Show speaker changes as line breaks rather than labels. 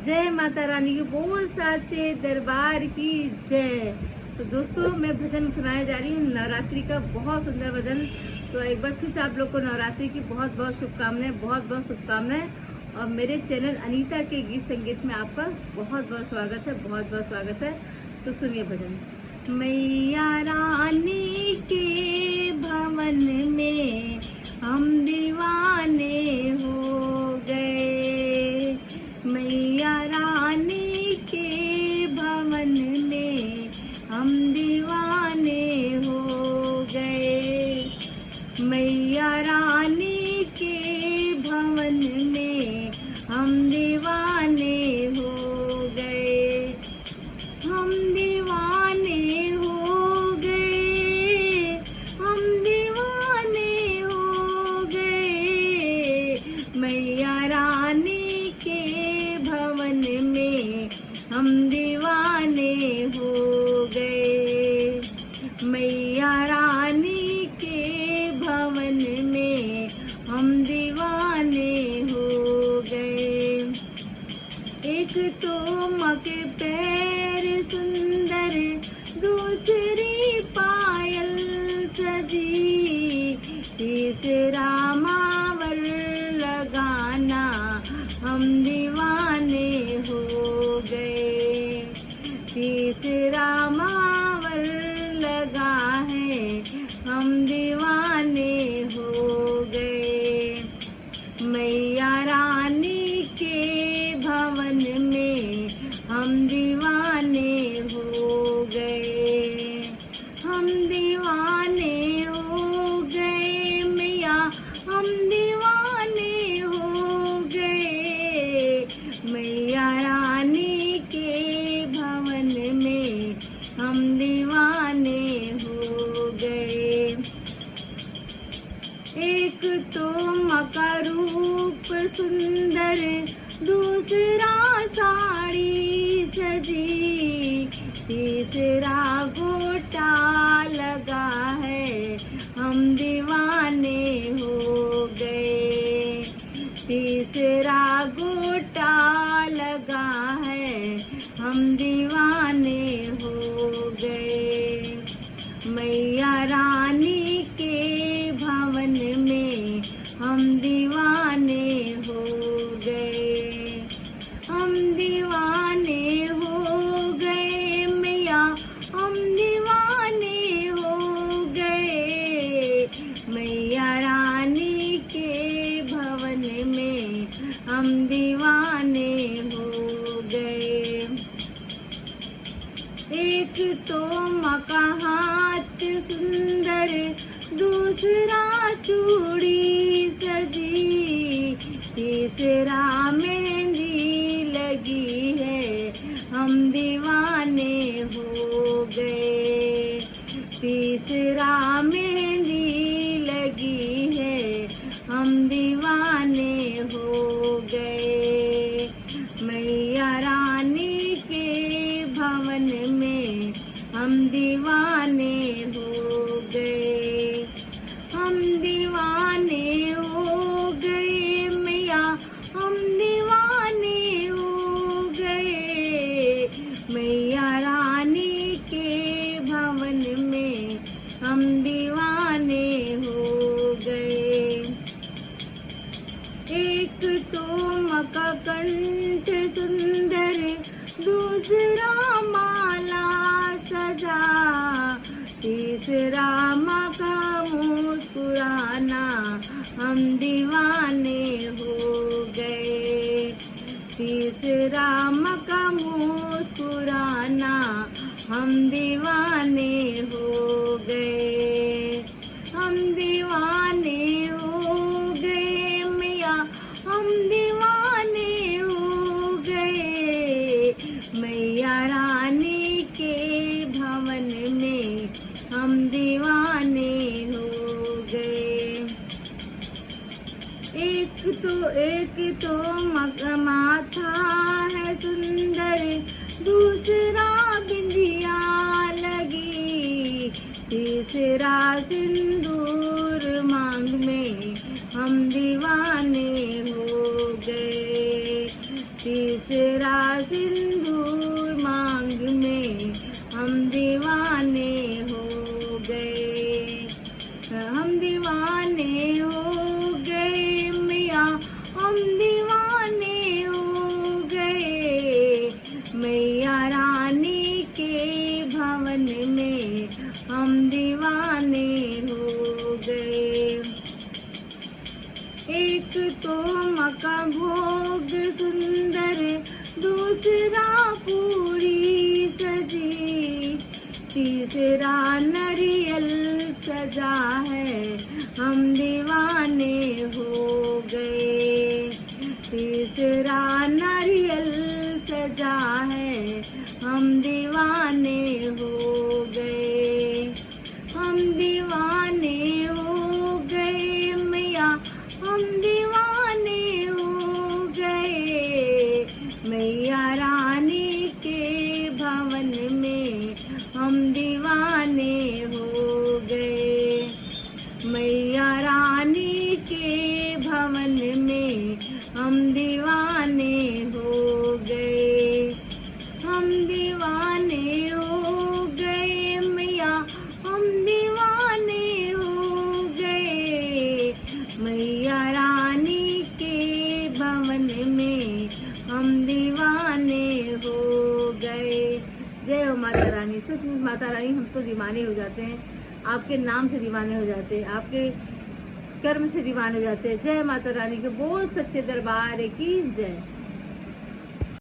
जय माता रानी की बोल साचे दरबार की जय। तो दोस्तों मैं भजन सुनाने जा रही हूँ नवरात्रि का बहुत सुंदर भजन। तो एक बार फिर से आप लोग को नवरात्रि की बहुत बहुत शुभकामनाएं, बहुत बहुत शुभकामनाएं। और मेरे चैनल अनीता के गीत संगीत में आपका बहुत बहुत स्वागत है, बहुत बहुत स्वागत है। तो सुनिए भजन। मैया रानी के भवन में हम दीवाने हो गए, मैया रानी के भवन में हम दीवाने हो गए, मैया रानी के भवन में हम दीवाने हो गए, हम दीवाने हो गए, हम दीवाने हो गए, मैया रानी के भवन में हम दीवाने हो गए, मैया रानी के भवन में हम दीवाने हो गए। एक तो माँ के पैर सुंदर, दूसरी पायल सजी, तीसरा मावर लगाना हम दीवाने हो गए, तीसरा मावर लगा है हम दीवाने हो गए, मैया रानी के भवन में हम दीवाने हो गए, हम दीवाने हो गए, मैया हम दीवाने हो गए, मैया रानी के भवन में हम दीवाने हो गए। एक तो माँ का रूप सुंदर, दूसरा साड़ी सजी, तीसरा गोटा लगा है हम दीवाने हो गए, तीसरा गोटा लगा है हम दीवाने हो गए, मैया रानी के भवन में हम दीवाने हो गए, हम दीवाने हो गए, मैया हम दीवाने हो गए, मैया रानी के भवन में हम दीवाने हो गए। एक तो माँ का हाथ सुंदर, दूसरा चूड़ी सजी, तीसरा मेहंदी लगी है हम दीवाने हो गए, तीसरा मेहंदी लगी है हम दीवाने हो गए, मैया रानी के भवन में हम दीवाने हो गए, हम दीवाने हो गए, मैया हम दीवाने हो गए, मैया रानी के भवन में हम दीवाने हो गए। एक तो माँ का कंठ सुंदर, दूसरा माला सजा, तीसरा माँ का मुस्कुराना हम दीवाने हो गए, तीसरा माँ का मुस्कुराना हम दीवाने हो गए, हम दीवाने हो गए, मैया हम दीवाने हो गए, मैया रानी के भवन में हम दीवाने हो गए। एक तो माथा है सुंदर, दूसरा बिंदिया लगी, तीसरा सिंदूर मांग में हम दीवाने हो गए, तीसरा सिंदूर मांग में हम दीवाने हो गए, हम दीवाने हो गए मियाँ, हम दीवाने हो गए। मैया रानी के भवन में हम दीवाने हो गए। एक तो मका भोग सुंदर, दूसरा पूरी सजी, तीसरा नरियल सजा है, हम दीवाने हो गए। तीसरा नारियल सजा है, हम दीवाने हो गए, हम दीवाने हो गए मियाँ, हम दीवाने हो गए। मैया रानी के भवन में हम दीवाने हो गए, मैया रानी के भवन में हम दीवाने हो गए, हम दीवाने हो गए मियाँ, हम दीवाने हो गए। मैया रानी के भवन में हम दीवाने हो गए। जय हो माता रानी। सचमुच माता रानी, हम तो दीवाने हो जाते हैं, आपके नाम से दीवाने हो जाते हैं, आपके कर्म से दीवाने हो जाते हैं। जय माता रानी के। बोल सच्चे दरबार की जय।